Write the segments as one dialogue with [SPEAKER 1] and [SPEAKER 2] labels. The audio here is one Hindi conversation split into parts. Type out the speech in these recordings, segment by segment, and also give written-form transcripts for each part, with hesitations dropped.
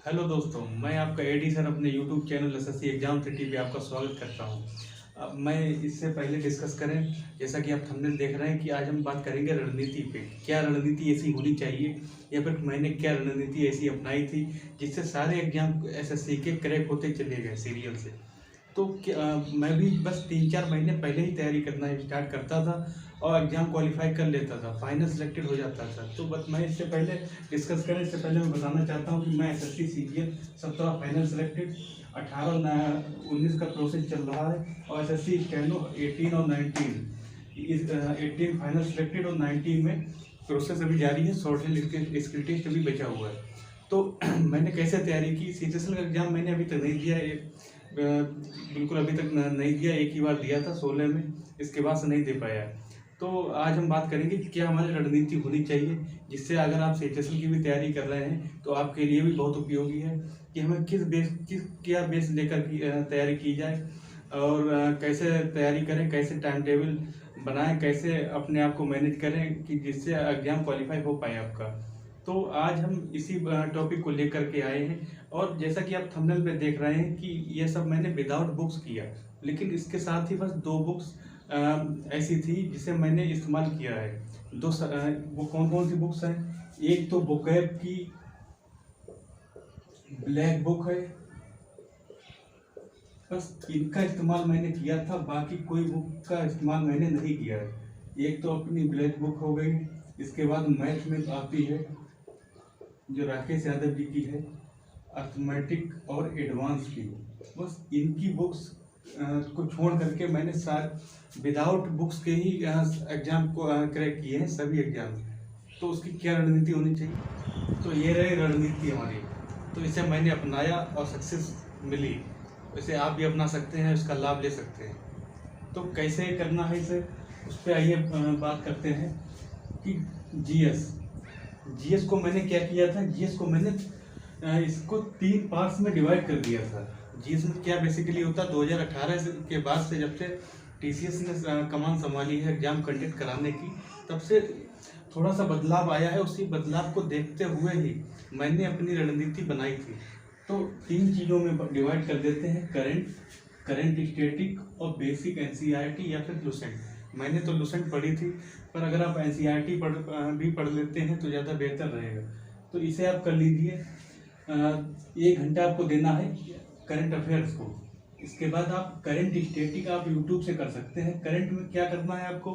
[SPEAKER 1] हेलो दोस्तों, मैं आपका एडी सर अपने YouTube channel SSC exam city पे आपका स्वागत करता हूं। अब मैं इससे पहले डिस्कस करें, जैसा कि आप थंबनेल देख रहे हैं कि आज हम बात करेंगे रणनीति पे। क्या रणनीति ऐसी होनी चाहिए या फिर मैंने क्या रणनीति ऐसी अपनाई थी जिससे सारे एग्जाम एसएससी के क्रैक होते चले गए सीरियल से। तो मैं भी बस 3-4 महीने पहले ही तैयारी करना स्टार्ट करता था और एग्ज़ाम क्वालिफाई कर लेता था, फाइनल सेलेक्टेड हो जाता था। तो बस मैं इससे पहले डिस्कस करें इससे पहले मैं बताना चाहता हूँ कि मैं एसएससी सीजीएल 17 फाइनल सेलेक्टेड, 18-19 का प्रोसेस चल रहा है और एसएससी स्टेनो 18 और 18 फाइनल सेलेक्टेड और 19 में प्रोसेस अभी जारी है। शॉर्ट स्किल टेस्ट अभी बचा हुआ है। तो मैंने कैसे तैयारी की, सीजीएल का एग्ज़ाम मैंने अभी तक नहीं दिया, बिल्कुल अभी तक नहीं दिया। एक ही बार दिया था 16 में, इसके बाद से नहीं दे पाया। तो आज हम बात करेंगे कि क्या हमारी रणनीति होनी चाहिए जिससे अगर आप सीजीएल की भी तैयारी कर रहे हैं तो आपके लिए भी बहुत उपयोगी है कि हमें क्या बेस लेकर तैयारी की जाए और कैसे तैयारी करें, कैसे टाइम टेबल बनाएं, कैसे अपने आप को मैनेज करें कि जिससे एग्जाम क्वालिफाई हो पाए आपका। तो आज हम इसी टॉपिक को लेकर के आए हैं और जैसा कि आप थंबनेल पे देख रहे हैं कि ये सब मैंने विदाउट बुक्स किया, लेकिन इसके साथ ही बस 2 बुक्स ऐसी थी जिसे मैंने इस्तेमाल किया है। वो कौन कौन सी बुक्स हैं? एक तो बुकैब की ब्लैक बुक है, बस इनका इस्तेमाल मैंने किया था, बाकी कोई बुक का इस्तेमाल मैंने नहीं किया है। एक तो अपनी ब्लैक बुक हो गई, इसके बाद मैथ में आती है जो राकेश यादव जी की है, अर्थमेटिक और एडवांस की। बस इनकी बुक्स को छोड़ करके मैंने सारे विदाउट बुक्स के ही एग्जाम को क्रैक किए हैं, सभी एग्जाम। तो उसकी क्या रणनीति होनी चाहिए? तो ये रही रणनीति हमारी। तो इसे मैंने अपनाया और सक्सेस मिली। इसे आप भी अपना सकते हैं, इसका लाभ ले सकते हैं। तो कैसे करना है इसे, उस पर आइए बात करते हैं कि जीएस को मैंने क्या किया था। जीएस को मैंने इसको 3 पार्ट्स में डिवाइड कर दिया था। जीएस में क्या बेसिकली होता है, 2018 के बाद से जब से टीसीएस ने कमान संभाली है एग्जाम कंडक्ट कराने की, तब से थोड़ा सा बदलाव आया है। उसी बदलाव को देखते हुए ही मैंने अपनी रणनीति बनाई थी। तो 3 चीज़ों में डिवाइड कर देते हैं, करंट स्टैटिक और बेसिक एनसीईआरटी या फिर लुसेंट। मैंने तो लुसेंट पढ़ी थी, पर अगर आप एनसीईआरटी भी पढ़ लेते हैं तो ज़्यादा बेहतर रहेगा। तो इसे आप कर लीजिए। 1 घंटा आपको देना है करंट अफेयर्स को। इसके बाद आप करंट स्टैटिक आप यूट्यूब से कर सकते हैं। करंट में क्या करना है आपको,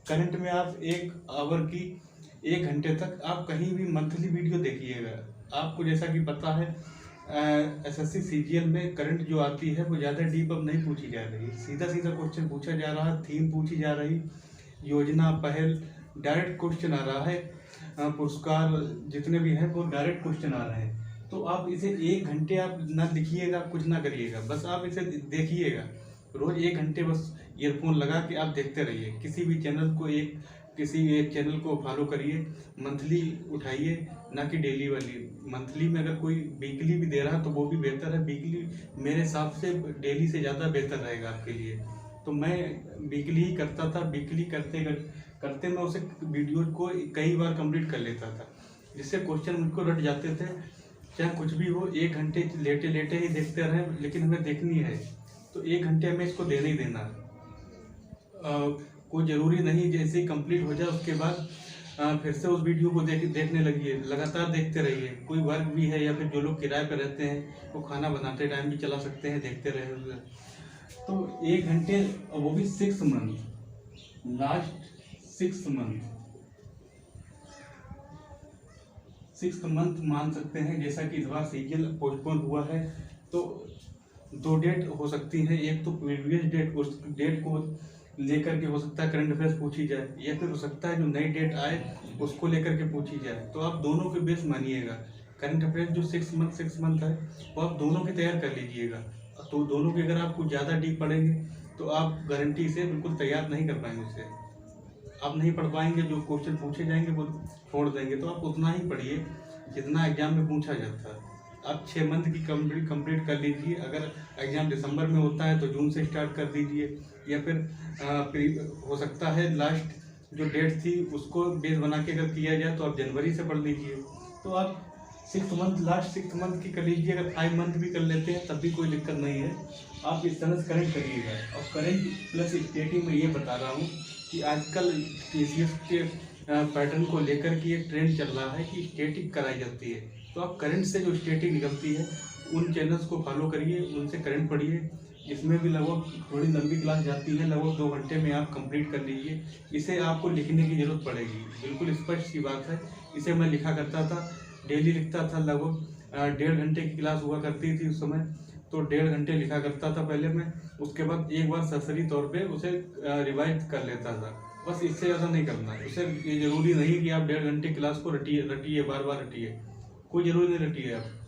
[SPEAKER 1] करंट में आप 1 आवर की 1 घंटे तक आप कहीं भी मंथली वीडियो देखिएगा। आपको जैसा कि पता है एसएससी सीजीएल में करंट जो आती है वो ज़्यादा डीप अब नहीं पूछी जा रही, सीधा सीधा क्वेश्चन पूछा जा रहा है, थीम पूछी जा रही, योजना पहल डायरेक्ट क्वेश्चन आ रहा है, पुरस्कार जितने भी हैं वो डायरेक्ट क्वेश्चन आ रहे हैं। तो आप इसे 1 घंटे आप ना लिखिएगा, कुछ ना करिएगा, बस आप इसे देखिएगा। रोज़ 1 घंटे बस ईयरफोन लगा के आप देखते रहिए। किसी एक चैनल को फॉलो करिए, मंथली उठाइए, ना कि डेली वाली। मंथली में अगर कोई वीकली भी दे रहा है तो वो भी बेहतर है। वीकली मेरे हिसाब से डेली से ज़्यादा बेहतर रहेगा आपके लिए। तो मैं वीकली ही करता था। वीकली करते करते मैं उसे वीडियो को कई बार कंप्लीट कर लेता था, जिससे क्वेश्चन मुझको रट जाते थे। चाहे कुछ भी हो, 1 घंटे लेटे लेटे ही देखते रहें, लेकिन हमें देखनी है तो 1 घंटे हमें इसको देना ही देना है। कोई ज़रूरी नहीं जैसे ही कंप्लीट हो जाए उसके बाद फिर से उस वीडियो को देखने लगिए, लगातार देखते रहिए। कोई वर्क भी है या फिर जो लोग किराए पर रहते हैं वो खाना बनाते टाइम भी चला सकते हैं, देखते रहे। तो 1 घंटे, वो भी 6 मंथ, लास्ट 6 मंथ मान सकते हैं। जैसा कि इस बार सीजीएल पोस्टपोन हुआ है तो 2 डेट हो सकती हैं। एक तो प्रीवियस डेट, उस डेट को लेकर के हो सकता है करंट अफेयर्स पूछी जाए, या फिर हो सकता है जो नई डेट आए उसको लेकर के पूछी जाए। तो आप दोनों के बेस मानिएगा। करंट अफेयर्स जो 6 मंथ है वो आप दोनों की तैयार कर लीजिएगा। तो दोनों की अगर आपको ज़्यादा डीप पढ़ेंगे तो आप गारंटी से बिल्कुल तैयार नहीं कर पाएंगे उसे। आप नहीं पढ़ पाएंगे, जो क्वेश्चन पूछे जाएंगे वो छोड़ देंगे। तो आप उतना ही पढ़िए जितना एग्जाम में पूछा जाता है। आप 6 मंथ की कंप्लीट कर लीजिए। अगर एग्जाम दिसंबर में होता है तो जून से स्टार्ट कर दीजिए, या फिर हो सकता है लास्ट जो डेट थी उसको बेस बना के अगर किया जाए तो आप जनवरी से पढ़ लीजिए। तो आप 6 मंथ, लास्ट 6 मंथ की कर लीजिए, अगर 5 मंथ भी कर लेते हैं तब भी कोई दिक्कत नहीं है। आप इस तरह से करेंट करिएगा। और करेंट प्लस स्टेटिंग में ये बता रहा हूँ कि आजकल TCS के पैटर्न को लेकर के एक ट्रेंड चल रहा है कि स्टेटिक कराई जाती है। तो आप करंट से जो स्टेटिक निकलती है उन चैनल्स को फॉलो करिए, उनसे करंट पढ़िए। इसमें भी लगभग थोड़ी लंबी क्लास जाती है, लगभग 2 घंटे में आप कंप्लीट कर लीजिए। इसे आपको लिखने की ज़रूरत पड़ेगी, बिल्कुल स्पष्ट सी बात है। इसे मैं लिखा करता था, डेली लिखता था। लगभग 1.5 घंटे की क्लास हुआ करती थी उस समय, तो 1.5 घंटे लिखा करता था पहले मैं। उसके बाद एक बार सरसरी तौर पे उसे रिवाइज कर लेता था। बस इससे ज़्यादा नहीं करना है। उसे ये ज़रूरी नहीं कि आप 1.5 घंटे क्लास को रटिए बार बार रटिए, कोई ज़रूरी नहीं रटिए। आप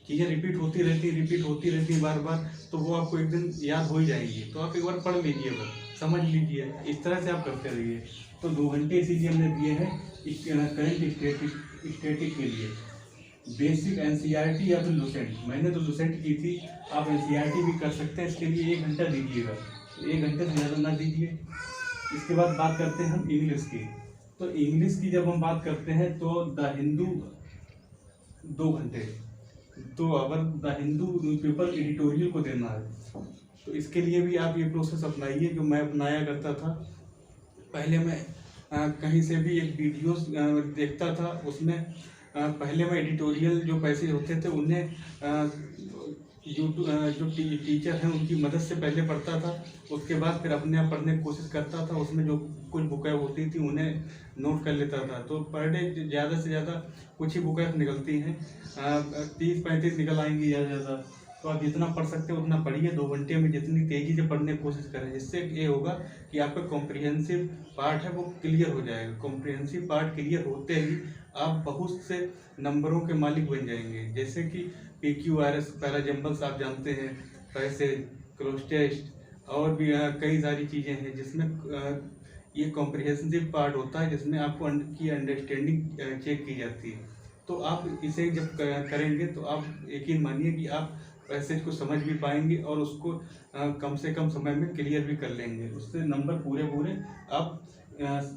[SPEAKER 1] चीज़ें रिपीट होती रहती बार बार, तो वो आपको एक दिन याद हो ही जाएंगी। तो आप एक बार पढ़ लीजिए, बस समझ लीजिए, इस तरह से आप करते रहिए। तो 2 घंटे इसीलिए हमने दिए हैं करंट स्टैटिक के लिए। बेसिक NCERT या फिर लुसेंट, मैंने तो लुसेंट की थी, आप NCERT भी कर सकते हैं। इसके लिए 1 घंटा दीजिएगा, 1 घंटे से ज़्यादा ना दीजिए। इसके बाद बात करते हैं हम इंग्लिश की। तो इंग्लिश की जब हम बात करते हैं तो द हिंदू 2 घंटे, तो अगर द हिंदू न्यूज़पेपर एडिटोरियल को देना है तो इसके लिए भी आप ये प्रोसेस अपनाइए जो मैं अपनाया करता था। पहले मैं कहीं से भी एक वीडियो देखता था, उसमें पहले मैं एडिटोरियल जो पैसे होते थे उन्हें यूट्यूब जो टीचर हैं उनकी मदद से पहले पढ़ता था। उसके बाद फिर अपने आप पढ़ने की कोशिश करता था। उसमें जो कुछ बुकें होती थी उन्हें नोट कर लेता था। तो पर डे ज़्यादा से ज़्यादा कुछ ही बुकें निकलती हैं, 30-35 निकल आएंगी ज़्यादा से ज़्यादा। तो आप जितना पढ़ सकते हो उतना पढ़िए, 2 घंटे में जितनी तेज़ी से पढ़ने की कोशिश करें। इससे ये होगा कि आपका कॉम्प्रिहेंसिव पार्ट है वो क्लियर हो जाएगा। कॉम्प्रिहेंसिव पार्ट क्लियर होते ही आप बहुत से नंबरों के मालिक बन जाएंगे, जैसे कि PQRS, पैराजम्बल्स आप जानते हैं, पैसेज, क्लोज टेस्ट और भी कई सारी चीज़ें हैं जिसमें ये कॉम्प्रिहेंसिव पार्ट होता है, जिसमें आपको की अंडरस्टैंडिंग चेक की जाती है। तो आप इसे जब करेंगे तो आप यकीन मानिए कि आप पैसेज को समझ भी पाएंगे और उसको कम से कम समय में क्लियर भी कर लेंगे। उससे नंबर पूरे आप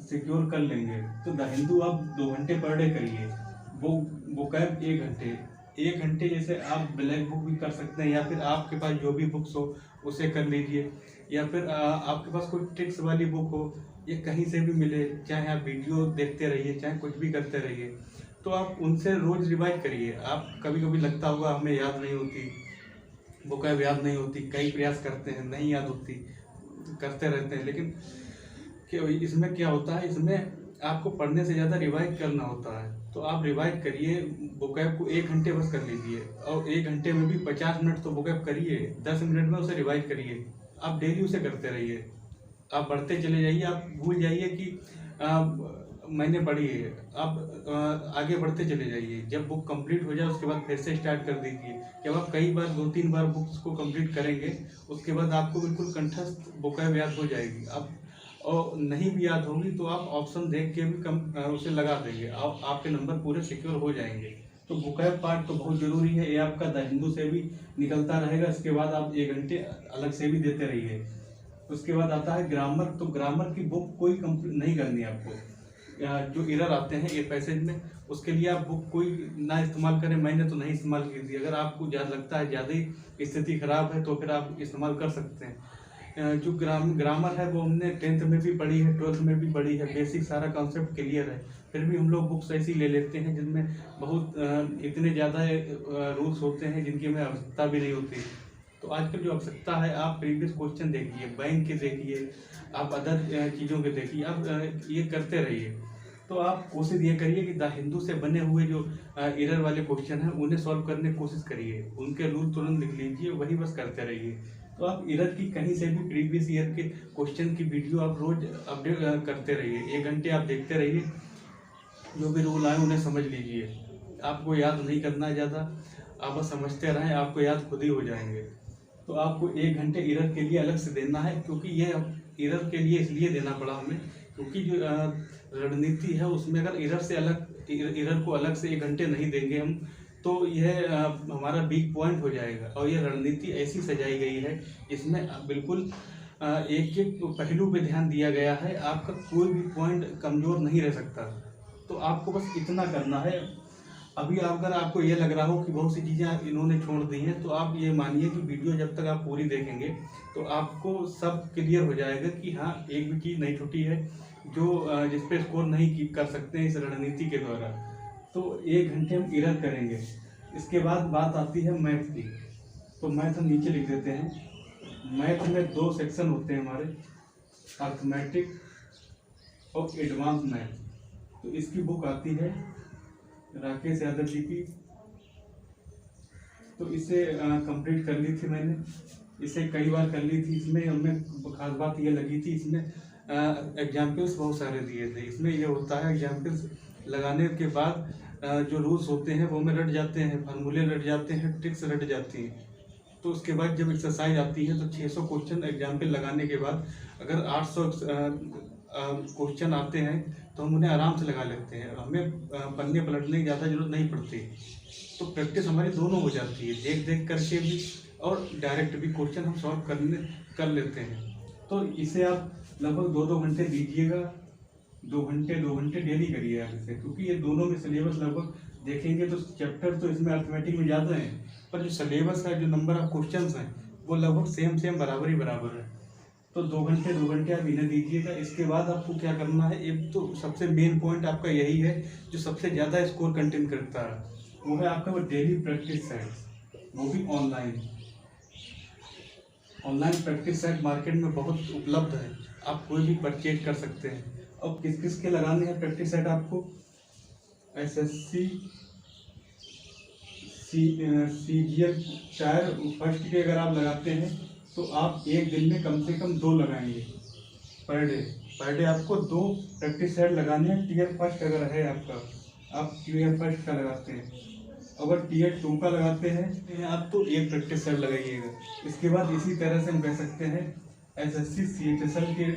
[SPEAKER 1] सिक्योर कर लेंगे। तो द हिंदू आप 2 घंटे पर डे करिए, वो कैब 1 घंटे जैसे आप ब्लैक बुक भी कर सकते हैं, या फिर आपके पास जो भी बुक्स हो उसे कर लीजिए, या फिर आपके पास कोई ट्रिक्स वाली बुक हो, ये कहीं से भी मिले, चाहे आप वीडियो देखते रहिए चाहे कुछ भी करते रहिए, तो आप उनसे रोज़ रिवाइज करिए। आप कभी कभी लगता होगा हमें याद नहीं होती, बुकें याद नहीं होती, कई प्रयास करते हैं नहीं याद होती, करते रहते हैं, लेकिन इसमें क्या होता है, इसमें आपको पढ़ने से ज़्यादा रिवाइज करना होता है। तो आप रिवाइज करिए, बुकैब को 1 घंटे बस कर लीजिए, और 1 घंटे में भी 50 मिनट तो बुकैब करिए, 10 मिनट में उसे रिवाइज करिए। आप डेली उसे करते रहिए, आप बढ़ते चले जाइए। आप भूल जाइए कि मैंने पढ़ी है, आप आगे बढ़ते चले जाइए। जब बुक कंप्लीट हो जाए उसके बाद फिर से स्टार्ट कर दीजिए। जब आप कई बार 2-3 बार बुक्स को कंप्लीट करेंगे उसके बाद आपको बिल्कुल कंठस्थ बुकैब याद हो जाएगी। आप और नहीं भी याद होगी तो आप ऑप्शन देख के भी उसे लगा देंगे, आपके नंबर पूरे सिक्योर हो जाएंगे। तो बुकैब पार्ट तो बहुत ज़रूरी है, ये आपका द हिंदू से भी निकलता रहेगा। इसके बाद आप 1 घंटे अलग से भी देते रहिए। उसके बाद आता है ग्रामर। तो ग्रामर की बुक कोई नहीं करनी है आपको। जो एरर आते हैं ये पैसेज में, उसके लिए आप बुक कोई ना इस्तेमाल करें। मैंने तो नहीं इस्तेमाल की थी। अगर आपको ज़्यादा लगता है ज़्यादा ही स्थिति खराब है तो फिर आप इस्तेमाल कर सकते हैं। जो ग्रामर है वो हमने 10th में भी पढ़ी है, 12th में भी पढ़ी है, बेसिक सारा कॉन्सेप्ट क्लियर है। फिर भी हम लोग बुक्स ऐसी ले लेते हैं जिनमें बहुत इतने ज़्यादा रूल्स होते हैं जिनकी हमें आवश्यकता भी नहीं होती। तो आजकल जो आवश्यकता है, आप प्रीवियस क्वेश्चन देखिए, बैंक के देखिए, आप अदर चीज़ों के देखिए, आप ये करते रहिए। तो आप कोशिश ये करिए कि द हिंदू से बने हुए जो एरर वाले क्वेश्चन हैं उन्हें सॉल्व करने की कोशिश करिए, उनके रूल तुरंत लिख लीजिए, वही बस करते रहिए। तो आप एरर की कहीं से भी प्रीवियस ईयर के क्वेश्चन की वीडियो आप रोज अपडेट करते रहिए। 1 घंटे आप देखते रहिए, जो भी रूल आए उन्हें समझ लीजिए। आपको याद नहीं करना है ज़्यादा, आप बस समझते रहें, आपको याद खुद ही हो जाएंगे। तो आपको 1 घंटे एरर के लिए अलग से देना है, क्योंकि ये एरर के लिए इसलिए देना पड़ा हमें क्योंकि जो रणनीति है उसमें अगर एरर को अलग से 1 घंटे नहीं देंगे हम, तो यह हमारा वीक पॉइंट हो जाएगा। और ये रणनीति ऐसी सजाई गई है, इसमें बिल्कुल एक एक पहलू पे ध्यान दिया गया है, आपका कोई भी पॉइंट कमज़ोर नहीं रह सकता। तो आपको बस इतना करना है, अभी अगर आपको ये लग रहा हो कि बहुत सी चीज़ें इन्होंने छोड़ दी हैं, तो आप ये मानिए कि वीडियो जब तक आप पूरी देखेंगे तो आपको सब क्लियर हो जाएगा कि हाँ, एक भी चीज़ नहीं छूटी है जो जिस पे स्कोर नहीं कर सकते हैं इस रणनीति के द्वारा। तो 1 घंटे हम इरर करेंगे। इसके बाद बात आती है मैथ की। तो मैथ हम नीचे लिख देते हैं। मैथ में 2 सेक्शन होते हैं हमारे, अर्थमेटिक और एडवांस मैथ। तो इसकी बुक आती है राकेश यादव जी की। तो इसे कंप्लीट कर ली थी मैंने, इसे कई बार कर ली थी। इसमें हमें खास बात ये लगी थी, इसमें एग्जाम्पल्स बहुत सारे दिए थे। इसमें ये होता है एग्जाम्पल्स लगाने के बाद जो रूल्स होते हैं वो में रट जाते हैं, फार्मूले रट जाते हैं, ट्रिक्स रट जाती हैं। तो उसके बाद जब एक्सरसाइज आती है तो 600 क्वेश्चन एग्जाम्पल लगाने के बाद अगर 800 क्वेश्चन आते हैं तो हम उन्हें आराम से लगा लेते हैं। हमें पन्ने पलटने की ज़्यादा जरूरत नहीं पड़ती। तो प्रैक्टिस हमारी दोनों हो जाती है, देख देख करके भी और डायरेक्ट भी क्वेश्चन हम सॉल्व कर लेते हैं। तो इसे आप लगभग 2-2 घंटे दीजिएगा। 2 घंटे डेली करिए आप इसे, क्योंकि ये दोनों में सिलेबस लगभग देखेंगे तो चैप्टर तो इसमें अर्थमेटिक में ज़्यादा है, पर जो सिलेबस है, जो नंबर ऑफ क्वेश्चन हैं, वो लगभग सेम बराबर है। तो 2 घंटे आप इन्हें दीजिएगा। इसके बाद आपको क्या करना है, एक तो सबसे मेन पॉइंट आपका यही है जो सबसे ज़्यादा स्कोर कंटेन करता है, वो है आपका वो डेली प्रैक्टिस सेट, वो भी online. Online practice set market में बहुत उपलब्ध है, आप कोई भी परचेज कर सकते हैं। अब किस किस के लगाने हैं प्रैक्टिस सेट आपको? एसएससी सीजीएल टायर फर्स्ट के अगर आप लगाते हैं तो आप एक दिन में कम से कम 2 लगाएंगे पर डे आपको 2 प्रैक्टिस सेट लगाने हैं। टीयर फर्स्ट अगर है आपका, आप टीयर फर्स्ट का लगाते हैं। अगर टीयर 2 का लगाते हैं आप तो 1 प्रैक्टिस सेट लगाइएगा। इसके बाद इसी तरह से हम कह सकते हैं एसएससी सीएचएसएल के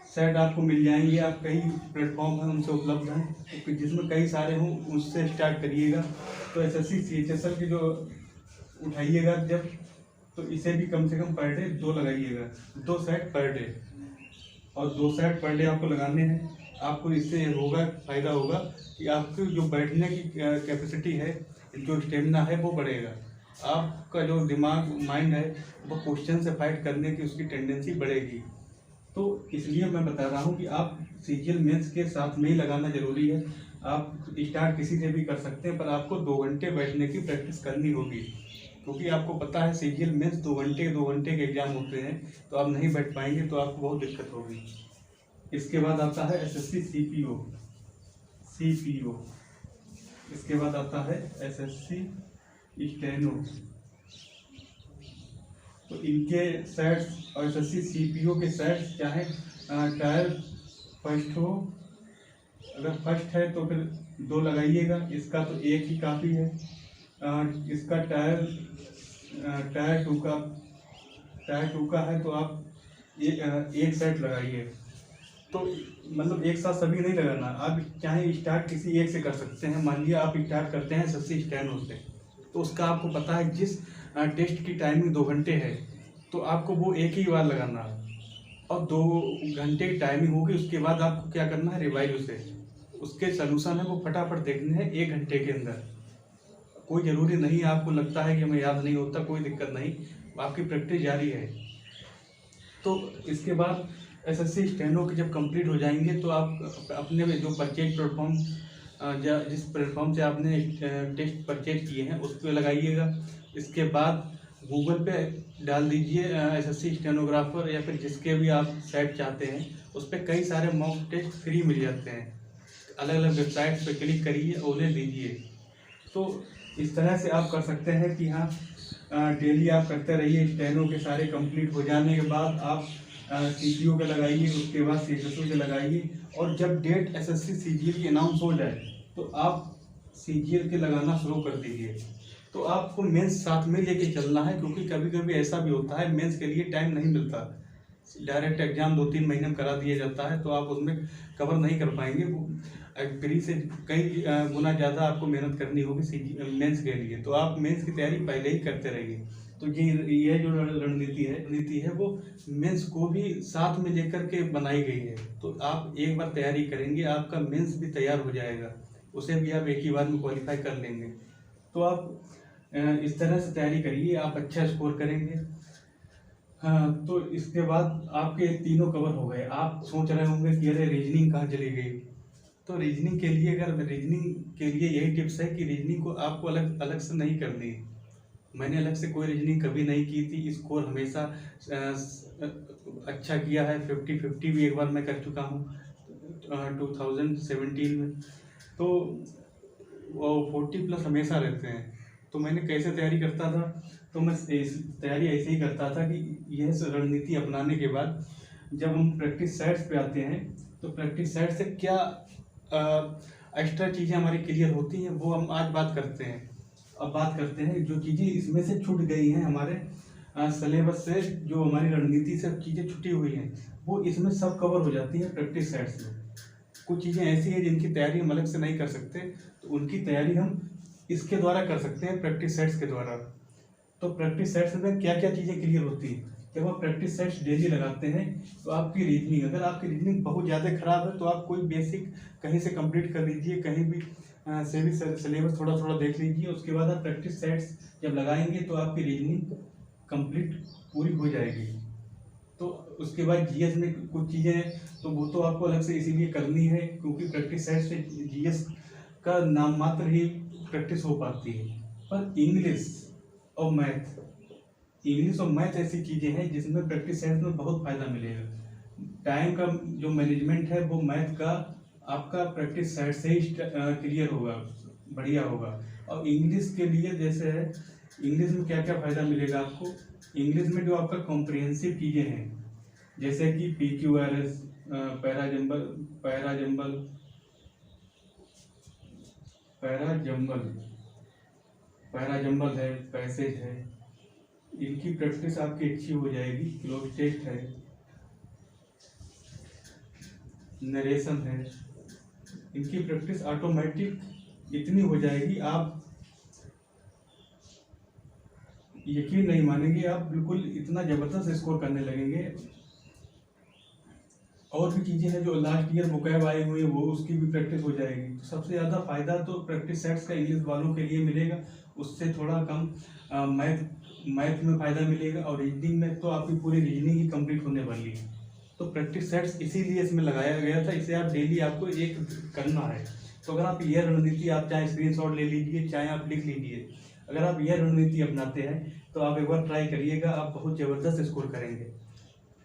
[SPEAKER 1] सेट आपको मिल जाएंगे। आप कई प्लेटफॉर्म हैं उनसे उपलब्ध हैं, तो जिसमें कई सारे हों उससे स्टार्ट करिएगा। तो एसएससी सीएचएसएल के जो उठाइएगा जब, तो इसे भी कम से कम पर डे 2 लगाइएगा, 2 सेट पर डे। और 2 सेट पर डे आपको लगाने हैं। आपको इससे होगा फायदा होगा कि आपकी जो बैठने की कैपेसिटी है, जो स्टेमिना है वो बढ़ेगा। आपका जो दिमाग माइंड है वो क्वेश्चन से फाइट करने की उसकी टेंडेंसी बढ़ेगी। तो इसलिए मैं बता रहा हूँ कि आप सीजीएल मेंस के साथ में ही लगाना जरूरी है। आप स्टार्ट किसी से भी कर सकते हैं, पर आपको 2 घंटे बैठने की प्रैक्टिस करनी होगी, क्योंकि आपको पता है सीजीएल मेंस 2 घंटे के एग्जाम होते हैं। तो आप नहीं बैठ पाएंगे तो आपको बहुत दिक्कत होगी। इसके बाद आता है एसएससी सीपीओ। इसके बाद आता है एसएससी स्टेनो। तो इनके सेट्स और एसएससी सीपीओ के सेट्स चाहे टायर फर्स्ट हो, अगर फर्स्ट है तो फिर 2 लगाइएगा, इसका तो 1 ही काफ़ी है। इसका टायर 2 का है तो आप 1 सेट लगाइए। तो मतलब एक साथ सभी नहीं लगाना, आप चाहे स्टार्ट किसी एक से कर सकते हैं। मान लिया आप स्टार्ट करते हैं एसएससी स्टेनो से, तो उसका आपको पता है जिस टेस्ट की टाइमिंग 2 घंटे है तो आपको वो 1 ही बार लगाना है, और 2 घंटे की टाइमिंग होगी। उसके बाद आपको क्या करना है, रिवाइज उसे, उसके सलूशन है वो फटाफट देखने हैं 1 घंटे के अंदर। कोई ज़रूरी नहीं आपको लगता है कि हमें याद नहीं होता, कोई दिक्कत नहीं, आपकी प्रैक्टिस जारी है। तो इसके बाद एसएससी स्टेनो के जब कंप्लीट हो जाएंगे तो आप अपने में जो परचेज प्लेटफॉर्म, जिस प्लेटफॉर्म से आपने टेस्ट परचेज किए हैं उस पर लगाइएगा। इसके बाद गूगल पे डाल दीजिए एसएससी स्टेनोग्राफर, या फिर जिसके भी आप सेट चाहते हैं उस पर कई सारे मॉक टेस्ट फ्री मिल जाते हैं। अलग अलग वेबसाइट्स पे क्लिक करिए और उन्हें दीजिए। तो इस तरह से आप कर सकते हैं कि हाँ, डेली आप करते रहिए। स्टेनो के सारे कंप्लीट हो जाने के बाद आप सीपीओ के लगाइए, उसके बाद सीएचएसओ के लगाइए, और जब डेट एसएससी सीजीएल की अनाउंस हो जाए तो आप सीजीएल के लगाना शुरू कर दीजिए। तो आपको मेंस साथ में लेके चलना है, क्योंकि कभी कभी ऐसा भी होता है मेंस के लिए टाइम नहीं मिलता। डायरेक्ट एग्जाम 2-3 महीने में करा दिया जाता है तो आप उसमें कवर नहीं कर पाएंगे। वो प्री से कई गुना ज़्यादा आपको मेहनत करनी होगी मेंस के लिए। तो आप मेंस की तैयारी पहले ही करते रहिए। तो ये जो रणनीति है वो मेंस को भी साथ में लेकर के बनाई गई है। तो आप एक बार तैयारी करेंगे, आपका मेंस भी तैयार हो जाएगा। उसे भी आप एक ही बार में क्वालिफाई कर लेंगे। तो आप इस तरह से तैयारी करिए, आप अच्छा स्कोर करेंगे। हाँ, तो इसके बाद आपके तीनों कवर हो गए। आप सोच रहे होंगे कि अरे रीजनिंग कहाँ चली गई। तो रीजनिंग के लिए, अगर रीजनिंग के लिए यही टिप्स है कि रीजनिंग को आपको अलग अलग से नहीं करनी है। मैंने अलग से कोई रीजनिंग कभी नहीं की थी। स्कोर हमेशा अच्छा किया है। 50-50 भी एक बार मैं कर चुका हूँ 2017 में। तो 40+ हमेशा रहते हैं। तो मैंने कैसे तैयारी करता था, तो मैं तैयारी ऐसे ही करता था कि यह रणनीति अपनाने के बाद जब हम प्रैक्टिस सेट्स पे आते हैं तो प्रैक्टिस सेट से क्या एक्स्ट्रा चीज़ें हमारी क्लियर होती हैं वो हम आज बात करते हैं। अब बात करते हैं जो चीज़ें इसमें से छूट गई हैं हमारे सिलेबस से, जो हमारी रणनीति से चीज़ें छुटी हुई हैं वो इसमें सब कवर हो जाती है प्रैक्टिस सेट्स में। कुछ चीज़ें ऐसी हैं जिनकी तैयारी हम अलग से नहीं कर सकते, तो उनकी तैयारी हम इसके द्वारा कर सकते हैं, प्रैक्टिस सेट्स के द्वारा। तो प्रैक्टिस सेट्स में क्या क्या चीज़ें क्लियर होती हैं, जब आप प्रैक्टिस सेट्स डेली लगाते हैं तो आपकी रीजनिंग, अगर आपकी रीजनिंग बहुत ज़्यादा खराब है तो आप कोई बेसिक कहीं से कंप्लीट कर लीजिए, कहीं भी से भी सिलेबस थोड़ा थोड़ा देख लीजिए। उसके बाद आप प्रैक्टिस सेट्स जब लगाएंगे तो आपकी रीजनिंग कंप्लीट पूरी हो जाएगी। तो उसके बाद जीएस में कुछ चीज़ें हैं तो वो तो आपको अलग से इसीलिए करनी है क्योंकि प्रैक्टिस सेट से जीएस का नाम मात्र ही प्रैक्टिस हो पाती है। पर इंग्लिश और मैथ ऐसी चीज़ें हैं जिसमें प्रैक्टिस सेट में बहुत फ़ायदा मिलेगा। टाइम का जो मैनेजमेंट है वो मैथ का आपका प्रैक्टिस सेट से ही क्लियर होगा, बढ़िया होगा। और इंग्लिश के लिए जैसे है, इंग्लिश में क्या क्या फ़ायदा मिलेगा आपको, इंग्लिश में जो आपका कॉम्प्रिहेंसिव चीज़ें हैं जैसे कि PQRS, पैराजंबल है, पैसेज है, इनकी प्रैक्टिस आपकी अच्छी हो जाएगी। क्लोज टेस्ट है, नरेशन है, इनकी प्रैक्टिस ऑटोमेटिक इतनी हो जाएगी, आप यकीन नहीं मानेंगे, आप बिल्कुल इतना ज़बरदस्त स्कोर करने लगेंगे। और भी चीज़ें हैं जो लास्ट ईयर वोकैब आई हुई है वो उसकी भी प्रैक्टिस हो जाएगी। तो सबसे ज़्यादा फ़ायदा तो प्रैक्टिस सेट्स का इंग्लिश वालों के लिए मिलेगा, उससे थोड़ा कम मैथ में फ़ायदा मिलेगा। और रीजनिंग में तो आपकी पूरी रीजनिंग ही कंप्लीट होने वाली है। तो प्रैक्टिस सेट्स इसीलिए इसमें लगाया गया था, इसे आप डेली आपको एक करना है। तो अगर आप यह रणनीति, आप चाहे स्क्रीनशॉट ले लीजिए चाहे आप लिख लीजिए, अगर आप यह रणनीति अपनाते हैं तो आप एक बार ट्राई करिएगा, आप बहुत ज़बरदस्त स्कोर करेंगे।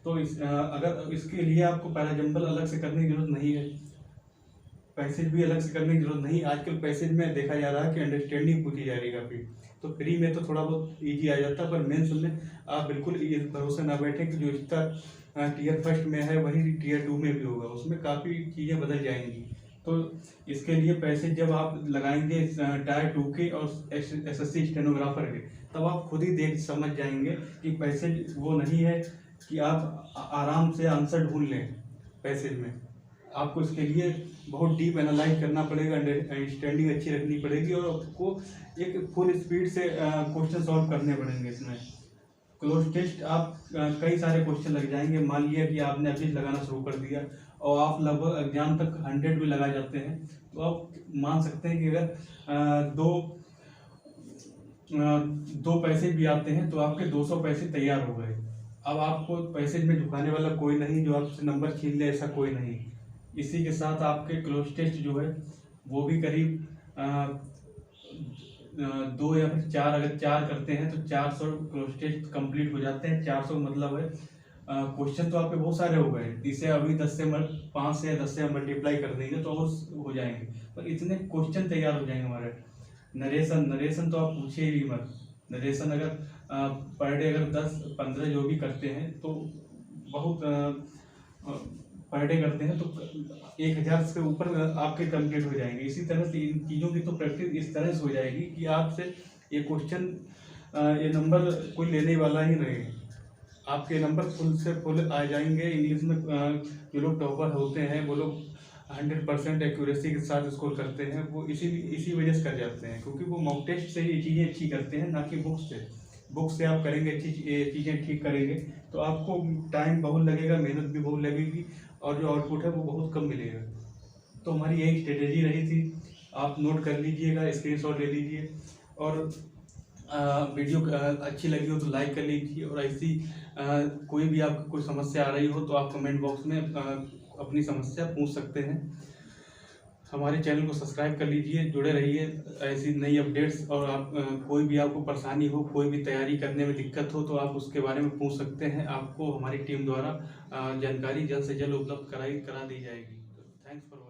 [SPEAKER 1] तो अगर इसके लिए आपको पैराजंबल अलग से करने की जरूरत नहीं है, पैसेज भी अलग से करने की जरूरत नहीं। आजकल पैसेज में देखा जा रहा है कि अंडरस्टैंडिंग पूछी जा रही है काफ़ी, तो फ्री में तो थोड़ा बहुत ईजी आ जाता है, पर मेंस में आप बिल्कुल इस भरोसे ना बैठे कि जो इसका टीयर फर्स्ट में है वही टीयर 2 में भी होगा, उसमें काफ़ी चीज़ें बदल जाएंगी। तो इसके लिए पैसेज जब आप लगाएंगे टायर 2 के और SSC स्टेनोग्राफर के, तब आप खुद ही देख समझ जाएंगे कि पैसेज वो नहीं है कि आप आराम से आंसर ढूंढ लें। पैसेज में आपको इसके लिए बहुत डीप एनालाइज करना पड़ेगा, अंडरस्टैंडिंग अच्छी रखनी पड़ेगी और आपको एक फुल स्पीड से क्वेश्चन सॉल्व करने पड़ेंगे। इसमें क्लोज टेस्ट आप कई सारे क्वेश्चन लग जाएंगे। मान लिया कि आपने अभी लगाना शुरू कर दिया और आप लगभग एग्जाम तक 100 भी लगा जाते हैं, तो आप मान सकते हैं कि अगर दो पैसे भी आते हैं तो आपके 200 पैसे तैयार हो गए। अब आपको पैसेज में झुकाने वाला कोई नहीं जो आपसे नंबर छीन ले, ऐसा कोई नहीं। इसी के साथ आपके क्लोज टेस्ट जो है वो भी करीब 2 या फिर 4, अगर 4 करते हैं तो 400 क्लोज टेस्ट कंप्लीट हो जाते हैं। 400 मतलब है क्वेश्चन तो आपके बहुत सारे हो गए, इसे अभी 5 से 10 से मल्टीप्लाई कर देंगे तो और हो जाएंगे, पर इतने क्वेश्चन तैयार हो जाएंगे हमारे। नरेशन तो आप पूछिए ही मत। नरेशन अगर पर डे अगर 10-15 जो भी करते हैं तो बहुत पर डे करते हैं तो 1000 से ऊपर आपके कंप्लीट हो जाएंगे। इसी तरह से इन चीज़ों की तो प्रैक्टिस इस तरह से हो जाएगी कि आपसे ये क्वेश्चन ये नंबर कोई लेने वाला ही नहीं, आपके नंबर फुल से फुल आ जाएंगे। इंग्लिश में जो लोग टॉपर होते हैं वो लोग 100% एक्यूरेसी के साथ स्कोर करते हैं, वो इसी वजह से कर जाते हैं क्योंकि वो मॉक टेस्ट से ही चीज़ें अच्छी करते हैं, ना कि बुक्स से आप करेंगे अच्छी चीज़ें ठीक करेंगे तो आपको टाइम बहुत लगेगा, मेहनत भी बहुत लगेगी और जो आउटपुट है वो बहुत कम मिलेगा। तो हमारी यही स्ट्रेटेजी रही थी आप नोट कर लीजिएगा, स्क्रीनशॉट ले लीजिए। और वीडियो अच्छी लगी हो तो लाइक कर लीजिए। और ऐसी कोई भी आपको कोई समस्या आ रही हो तो आप कमेंट बॉक्स में अपनी समस्या पूछ सकते हैं। हमारे चैनल को सब्सक्राइब कर लीजिए, जुड़े रहिए ऐसी नई अपडेट्स। और आप कोई भी आपको परेशानी हो, कोई भी तैयारी करने में दिक्कत हो तो आप उसके बारे में पूछ सकते हैं। आपको हमारी टीम द्वारा जानकारी जल्द से जल्द उपलब्ध करा दी जाएगी। Thanks for